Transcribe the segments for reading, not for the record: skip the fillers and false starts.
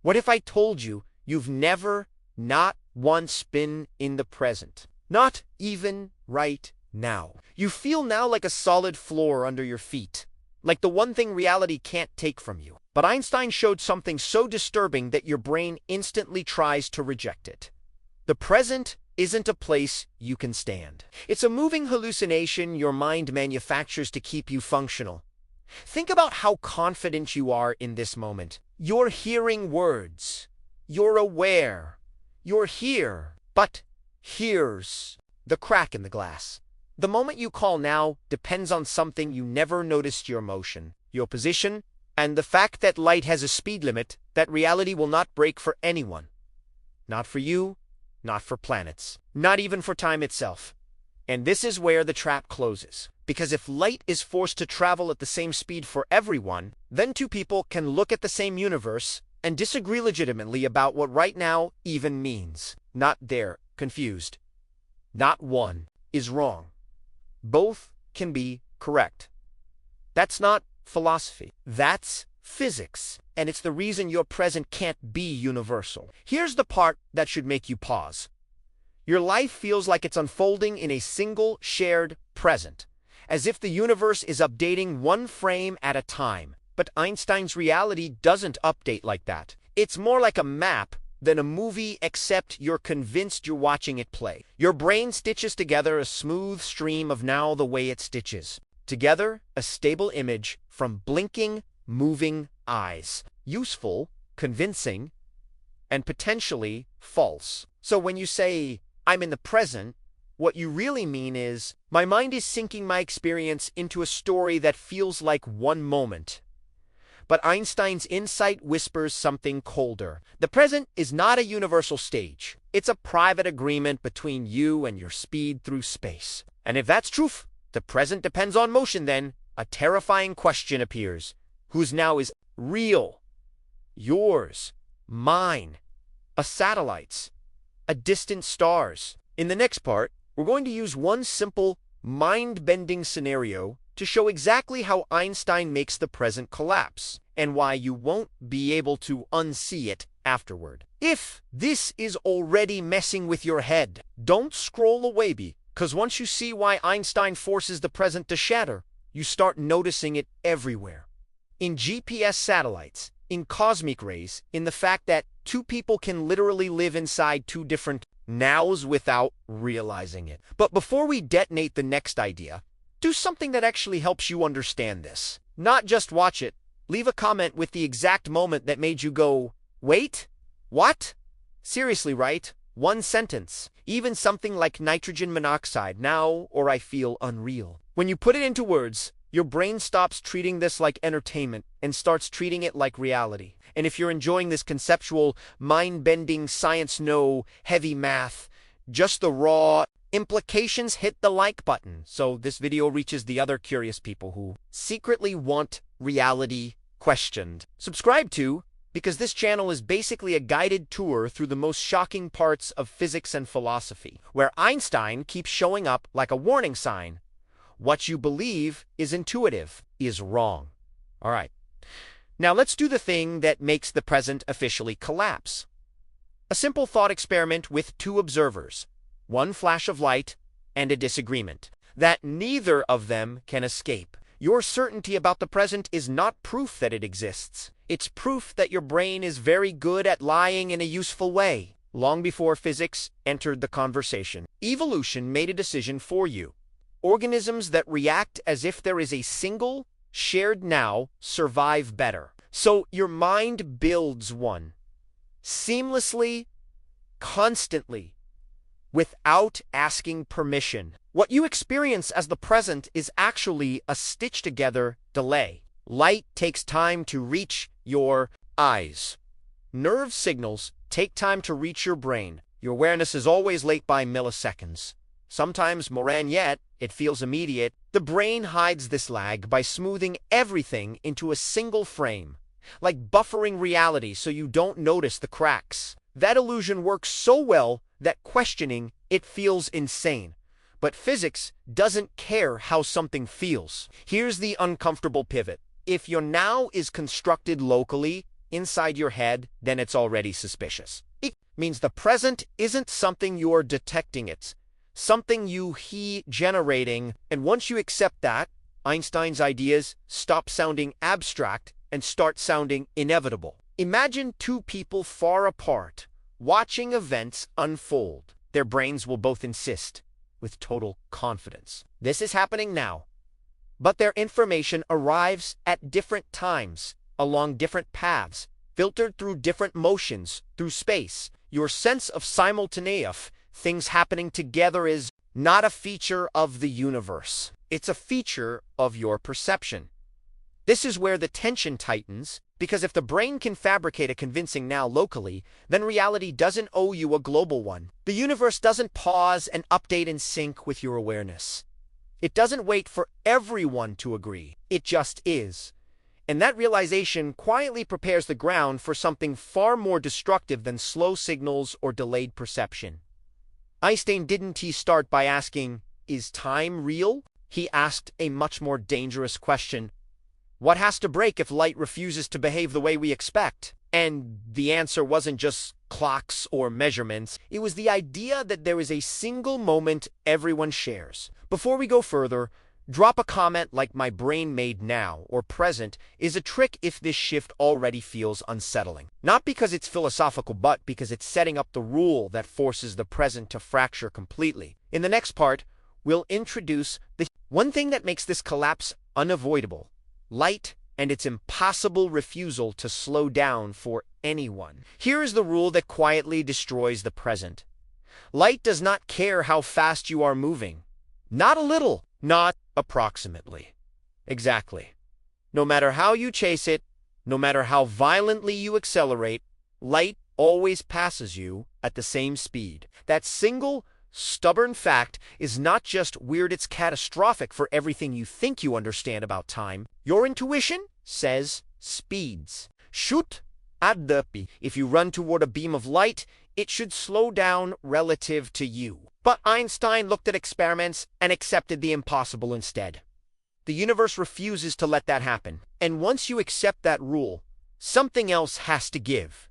What if I told you you've never, not once, been in the present? Not even right now. You feel now like a solid floor under your feet, like the one thing reality can't take from you. But Einstein showed something so disturbing that your brain instantly tries to reject it. The present isn't a place you can stand. It's a moving hallucination your mind manufactures to keep you functional. Think about how confident you are in this moment. You're hearing words. You're aware. You're here. But here's the crack in the glass. The moment you call now depends on something you never noticed: your motion, your position, and the fact that light has a speed limit that reality will not break for anyone. Not for you, not for planets, not even for time itself. And this is where the trap closes. Because if light is forced to travel at the same speed for everyone, then two people can look at the same universe and disagree legitimately about what right now even means. Not they're confused. Not one is wrong. Both can be correct. That's not philosophy. That's physics. And it's the reason your present can't be universal. Here's the part that should make you pause. Your life feels like it's unfolding in a single shared present, as if the universe is updating one frame at a time. But Einstein's reality doesn't update like that. It's more like a map than a movie, except you're convinced you're watching it play. Your brain stitches together a smooth stream of now the way it stitches together a stable image from blinking, moving eyes. Useful, convincing, and potentially false. So when you say, "I'm in the present," what you really mean is, my mind is syncing my experience into a story that feels like one moment. But Einstein's insight whispers something colder. The present is not a universal stage. It's a private agreement between you and your speed through space. And if that's true, the present depends on motion, then a terrifying question appears. Whose now is real? Yours, mine, a satellite's, a distant star's. In the next part, we're going to use one simple, mind-bending scenario to show exactly how Einstein makes the present collapse, and why you won't be able to unsee it afterward. If this is already messing with your head, don't scroll away, because once you see why Einstein forces the present to shatter, you start noticing it everywhere. In GPS satellites, in cosmic rays, in the fact that two people can literally live inside two different nows without realizing it. But before we detonate the next idea, do something that actually helps you understand this. Not just watch it. Leave a comment with the exact moment that made you go, "Wait? What?" Seriously, right? One sentence. Even something like nitrogen monoxide now, or I feel unreal. When you put it into words, your brain stops treating this like entertainment and starts treating it like reality. And if you're enjoying this conceptual, mind-bending, science-no, heavy math, just the raw implications, hit the like button so this video reaches the other curious people who secretly want reality questioned. Subscribe to, because this channel is basically a guided tour through the most shocking parts of physics and philosophy, where Einstein keeps showing up like a warning sign. What you believe is intuitive is wrong. All right. Now let's do the thing that makes the present officially collapse. A simple thought experiment with two observers, one flash of light and a disagreement that neither of them can escape. Your certainty about the present is not proof that it exists. It's proof that your brain is very good at lying in a useful way. Long before physics entered the conversation, evolution made a decision for you. Organisms that react as if there is a single, shared now survive better. So your mind builds one. Seamlessly, constantly, without asking permission. What you experience as the present is actually a stitched-together delay. Light takes time to reach your eyes. Nerve signals take time to reach your brain. Your awareness is always late by milliseconds. Sometimes more, and yet it feels immediate. The brain hides this lag by smoothing everything into a single frame, like buffering reality so you don't notice the cracks. That illusion works so well that questioning it feels insane. But physics doesn't care how something feels. Here's the uncomfortable pivot. If your now is constructed locally, inside your head, then it's already suspicious. It means the present isn't something you're detecting, it's something he generating, and once you accept that, Einstein's ideas stop sounding abstract and start sounding inevitable. Imagine two people far apart, watching events unfold. Their brains will both insist, with total confidence, this is happening now. But their information arrives at different times, along different paths, filtered through different motions, through space. Your sense of simultaneous things happening together is not a feature of the universe. It's a feature of your perception. This is where the tension tightens, because if the brain can fabricate a convincing now locally, then reality doesn't owe you a global one. The universe doesn't pause and update in sync with your awareness. It doesn't wait for everyone to agree. It just is. And that realization quietly prepares the ground for something far more destructive than slow signals or delayed perception. Einstein didn't start by asking, is time real? He asked a much more dangerous question. What has to break if light refuses to behave the way we expect? And the answer wasn't just clocks or measurements. It was the idea that there is a single moment everyone shares. Before we go further, drop a comment like "my brain made now" or "present" is a trick if this shift already feels unsettling. Not because it's philosophical, but because it's setting up the rule that forces the present to fracture completely. In the next part, we'll introduce the one thing that makes this collapse unavoidable: light and its impossible refusal to slow down for anyone. Here is the rule that quietly destroys the present. Light does not care how fast you are moving. Not a little, not approximately. Exactly. No matter how you chase it, no matter how violently you accelerate, light always passes you at the same speed. That single, stubborn fact is not just weird, it's catastrophic for everything you think you understand about time. Your intuition says speeds. Shoot at the speed. If you run toward a beam of light, it should slow down relative to you. But Einstein looked at experiments and accepted the impossible instead. The universe refuses to let that happen. And once you accept that rule, something else has to give.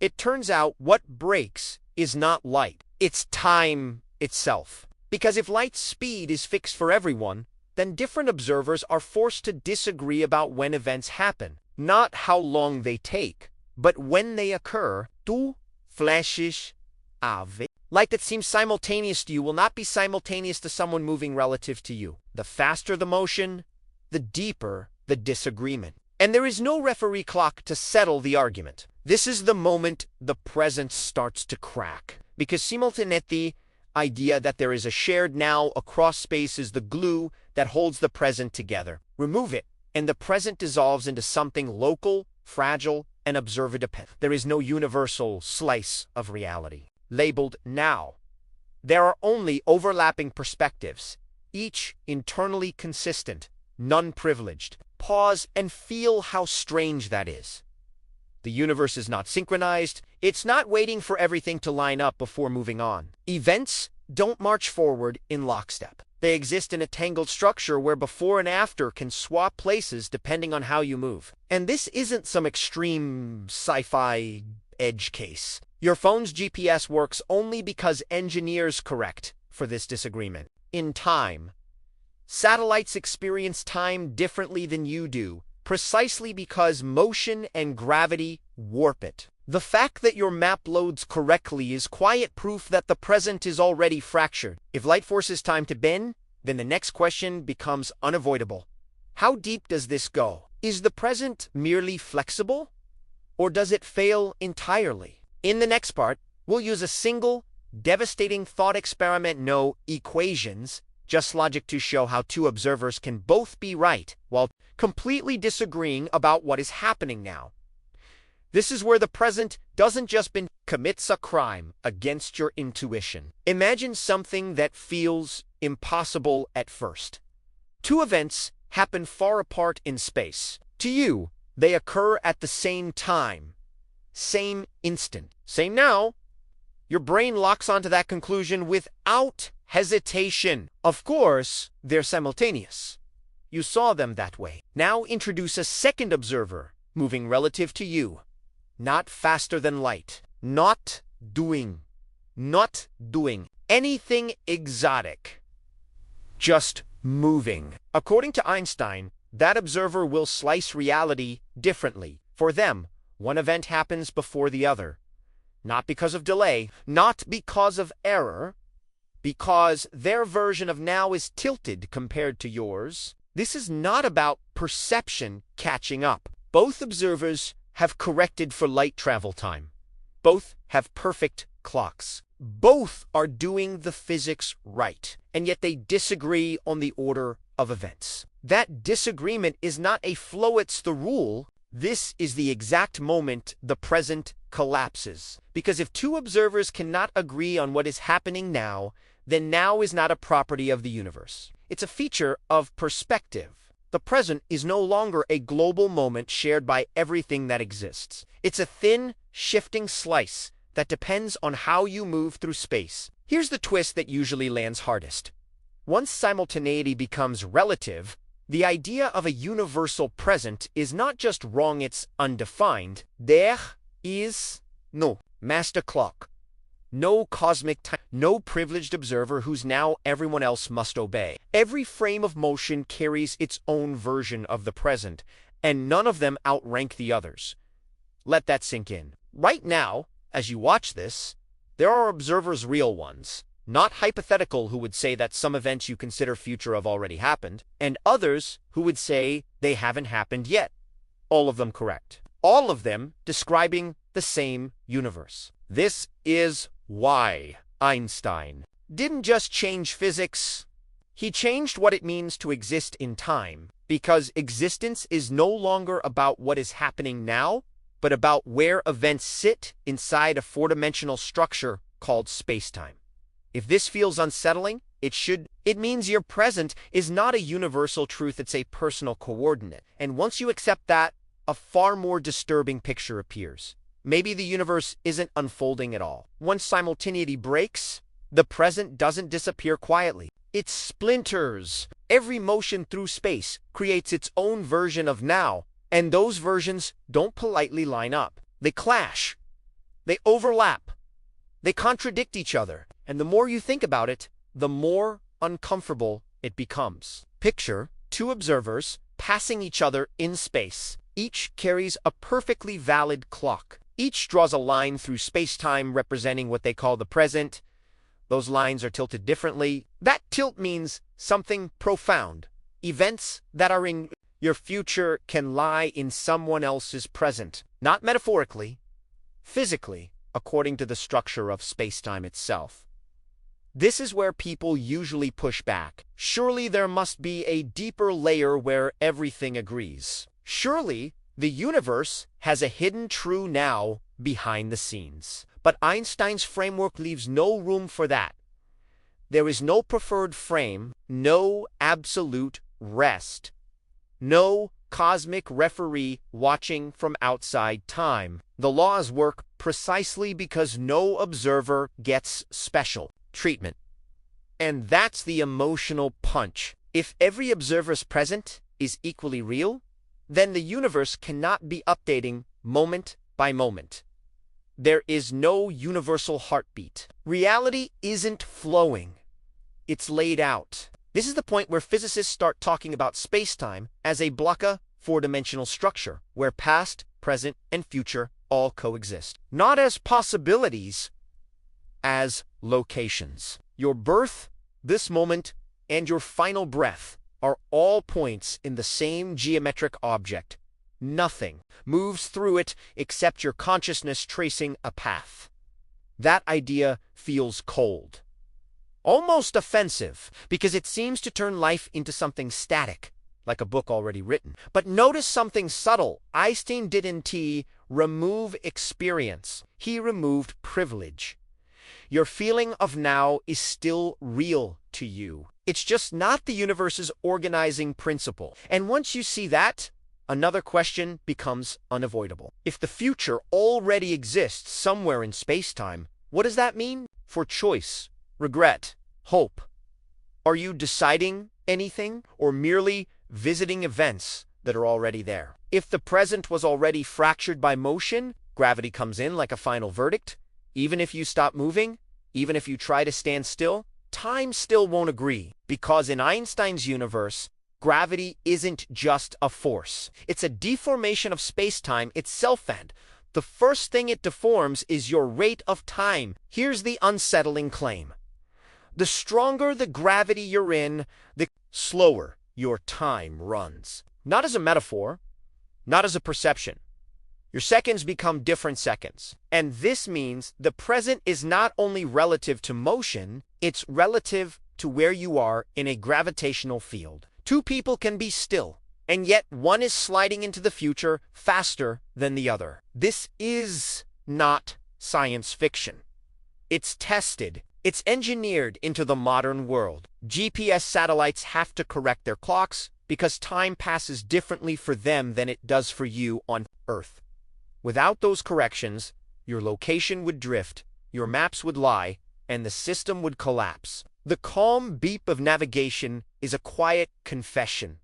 It turns out what breaks is not light. It's time itself. Because if light's speed is fixed for everyone, then different observers are forced to disagree about when events happen. Not how long they take, but when they occur. Tu flashes ave. Light that seems simultaneous to you will not be simultaneous to someone moving relative to you. The faster the motion, the deeper the disagreement. And there is no referee clock to settle the argument. This is the moment the present starts to crack. Because simultaneity, idea that there is a shared now across space, is the glue that holds the present together. Remove it, and the present dissolves into something local, fragile, and observer-dependent. There is no universal slice of reality labeled now. There are only overlapping perspectives, each internally consistent, none privileged. Pause and feel how strange that is. The universe is not synchronized. It's not waiting for everything to line up before moving on. Events don't march forward in lockstep. They exist in a tangled structure where before and after can swap places depending on how you move. And this isn't some extreme sci-fi edge case. Your phone's GPS works only because engineers correct for this disagreement. In time, satellites experience time differently than you do, precisely because motion and gravity warp it. The fact that your map loads correctly is quiet proof that the present is already fractured. If light forces time to bend, then the next question becomes unavoidable. How deep does this go? Is the present merely flexible, or does it fail entirely? In the next part, we'll use a single, devastating thought experiment, no equations, just logic, to show how two observers can both be right while completely disagreeing about what is happening now. This is where the present doesn't just commits a crime against your intuition. Imagine something that feels impossible at first. Two events happen far apart in space. To you, they occur at the same time, same instant, same now. Your brain locks onto that conclusion without hesitation. Of course, they're simultaneous. You saw them that way. Now introduce a second observer, moving relative to you, not faster than light, not doing anything exotic, just moving. According to Einstein, that observer will slice reality differently. For them, one event happens before the other, not because of delay, not because of error, because their version of now is tilted compared to yours. This is not about perception catching up. Both observers have corrected for light travel time. Both have perfect clocks. Both are doing the physics right, and yet they disagree on the order of events. That disagreement is not a flow, it's the rule. This is the exact moment the present collapses. Because if two observers cannot agree on what is happening now, then now is not a property of the universe. It's a feature of perspective. The present is no longer a global moment shared by everything that exists. It's a thin, shifting slice that depends on how you move through space. Here's the twist that usually lands hardest. Once simultaneity becomes relative, the idea of a universal present is not just wrong, it's undefined. There is no master clock, no cosmic time, no privileged observer whose now everyone else must obey. Every frame of motion carries its own version of the present, and none of them outrank the others. Let that sink in. Right now, as you watch this, there are observers, real ones, not hypothetical, who would say that some events you consider future have already happened, and others who would say they haven't happened yet. All of them correct. All of them describing the same universe. This is why Einstein didn't just change physics, he changed what it means to exist in time, because existence is no longer about what is happening now, but about where events sit inside a four-dimensional structure called space-time. If this feels unsettling, it means your present is not a universal truth, it's a personal coordinate. And once you accept that, a far more disturbing picture appears. Maybe the universe isn't unfolding at all. Once simultaneity breaks, the present doesn't disappear quietly. It splinters. Every motion through space creates its own version of now, and those versions don't politely line up. They clash. They overlap. They contradict each other. And the more you think about it, the more uncomfortable it becomes. Picture two observers passing each other in space. Each carries a perfectly valid clock. Each draws a line through space-time representing what they call the present. Those lines are tilted differently. That tilt means something profound. Events that are in your future can lie in someone else's present. Not metaphorically, physically, according to the structure of space-time itself. This is where people usually push back. Surely there must be a deeper layer where everything agrees. Surely the universe has a hidden true now behind the scenes. But Einstein's framework leaves no room for that. There is no preferred frame, no absolute rest, no cosmic referee watching from outside time. The laws work precisely because no observer gets special treatment. And that's the emotional punch. If every observer's present is equally real, then the universe cannot be updating moment by moment. There is no universal heartbeat. Reality isn't flowing. It's laid out. This is the point where physicists start talking about space-time as a blocka four-dimensional structure, where past, present, and future all coexist. Not as possibilities, as locations. Your birth, this moment, and your final breath are all points in the same geometric object. Nothing moves through it except your consciousness tracing a path. That idea feels cold, almost offensive, because it seems to turn life into something static, like a book already written. But notice something subtle. Einstein didn't remove experience. He removed privilege. Your feeling of now is still real to you. It's just not the universe's organizing principle. And once you see that, another question becomes unavoidable. If the future already exists somewhere in space-time, what does that mean for choice, regret, hope? Are you deciding anything, or merely visiting events that are already there. If the present was already fractured by motion, gravity comes in like a final verdict. Even if you stop moving, even if you try to stand still, time still won't agree, because in Einstein's universe, gravity isn't just a force. It's a deformation of space-time itself, and the first thing it deforms is your rate of time. Here's the unsettling claim. The stronger the gravity you're in, the slower your time runs. Not as a metaphor, not as a perception. Your seconds become different seconds. And this means the present is not only relative to motion, it's relative to where you are in a gravitational field. Two people can be still, and yet one is sliding into the future faster than the other. This is not science fiction. It's tested. It's engineered into the modern world. GPS satellites have to correct their clocks because time passes differently for them than it does for you on Earth. Without those corrections, your location would drift, your maps would lie, and the system would collapse. The calm beep of navigation is a quiet confession.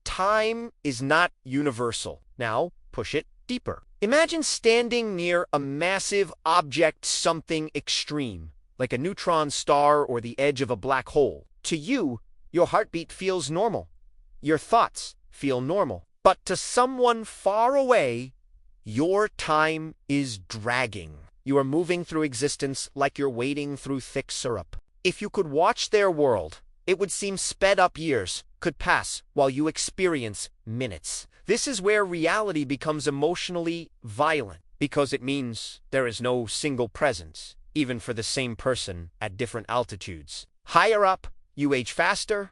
Time is not universal. Now, push it deeper. Imagine standing near a massive object, something extreme, like a neutron star or the edge of a black hole. To you, your heartbeat feels normal. Your thoughts feel normal. But to someone far away, your time is dragging. You are moving through existence like you're wading through thick syrup. If you could watch their world, it would seem sped up years could pass while you experience minutes. This is where reality becomes emotionally violent, because it means there is no single presence, even for the same person at different altitudes. Higher up, you age faster.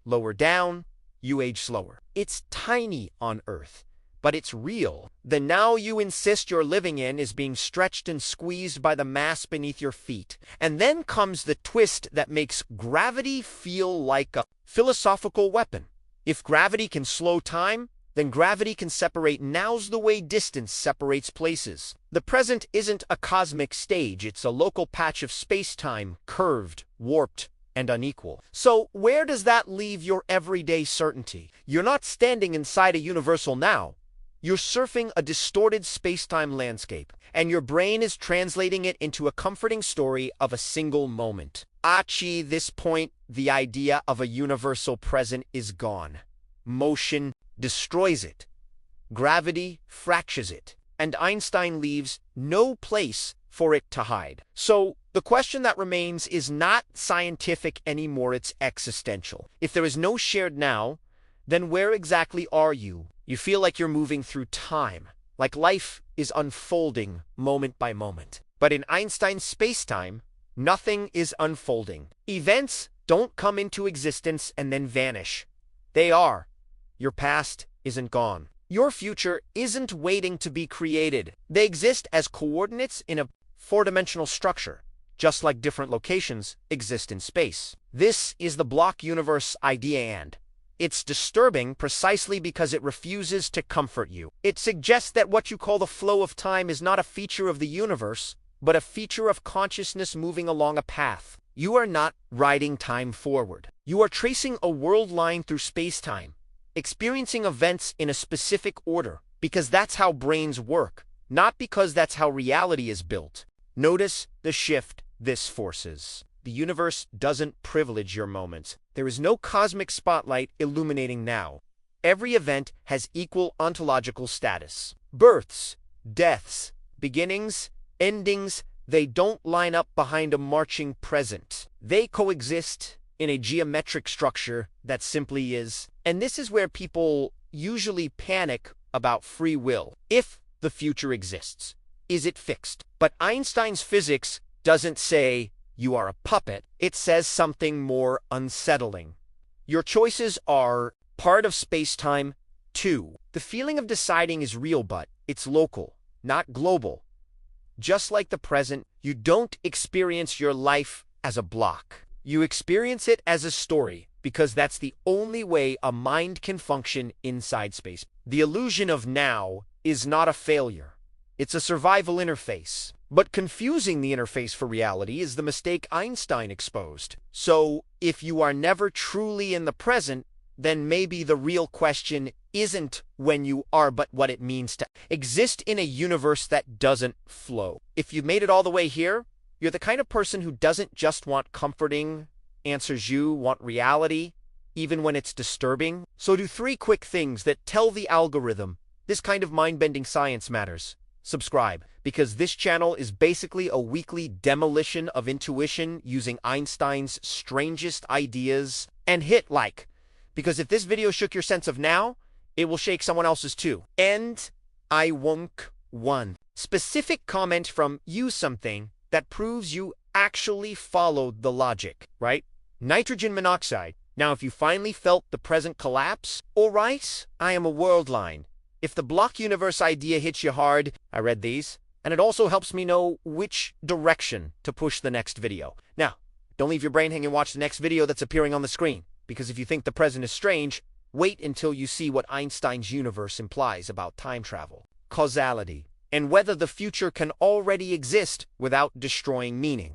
Lower down, you age slower. It's tiny on Earth, but it's real. The now you insist you're living in is being stretched and squeezed by the mass beneath your feet. And then comes the twist that makes gravity feel like a philosophical weapon. If gravity can slow time, then gravity can separate nows the way distance separates places. The present isn't a cosmic stage, it's a local patch of space-time, curved, warped, and unequal. So where does that leave your everyday certainty? You're not standing inside a universal now. You're surfing a distorted space-time landscape, and your brain is translating it into a comforting story of a single moment. At this point, the idea of a universal present is gone. Motion destroys it. Gravity fractures it. And Einstein leaves no place for it to hide. So the question that remains is not scientific anymore, it's existential. If there is no shared now, then where exactly are you? You feel like you're moving through time, like life is unfolding moment by moment. But in Einstein's space-time, nothing is unfolding. Events don't come into existence and then vanish. They are. Your past isn't gone. Your future isn't waiting to be created. They exist as coordinates in a four-dimensional structure, just like different locations exist in space. This is the block universe idea, and it's disturbing precisely because it refuses to comfort you. It suggests that what you call the flow of time is not a feature of the universe, but a feature of consciousness moving along a path. You are not riding time forward. You are tracing a world line through space-time, experiencing events in a specific order, because that's how brains work, not because that's how reality is built. Notice the shift this forces. The universe doesn't privilege your moments. There is no cosmic spotlight illuminating now. Every event has equal ontological status. Births, deaths, beginnings, endings, they don't line up behind a marching present. They coexist in a geometric structure that simply is. And this is where people usually panic about free will. If the future exists, is it fixed? But Einstein's physics doesn't say you are a puppet. It says something more unsettling. Your choices are part of space-time too. The feeling of deciding is real, but it's local, not global. Just like the present, you don't experience your life as a block. You experience it as a story, because that's the only way a mind can function inside space. The illusion of now is not a failure. It's a survival interface. But confusing the interface for reality is the mistake Einstein exposed. So, if you are never truly in the present, then maybe the real question isn't when you are, but what it means to exist in a universe that doesn't flow. If you've made it all the way here, you're the kind of person who doesn't just want comforting answers, you want reality, even when it's disturbing. So do 3 quick things that tell the algorithm this kind of mind-bending science matters. Subscribe, because this channel is basically a weekly demolition of intuition using Einstein's strangest ideas. And hit like, because if this video shook your sense of now, it will shake someone else's too. And I won't. 1 specific comment from you, something that proves you actually followed the logic, right? Nitrogen monoxide. Now, if you finally felt the present collapse, all right, I am a world line. If the block universe idea hits you hard, I read these, and it also helps me know which direction to push the next video. Now, don't leave your brain hanging and watch the next video that's appearing on the screen, because if you think the present is strange, wait until you see what Einstein's universe implies about time travel, causality, and whether the future can already exist without destroying meaning.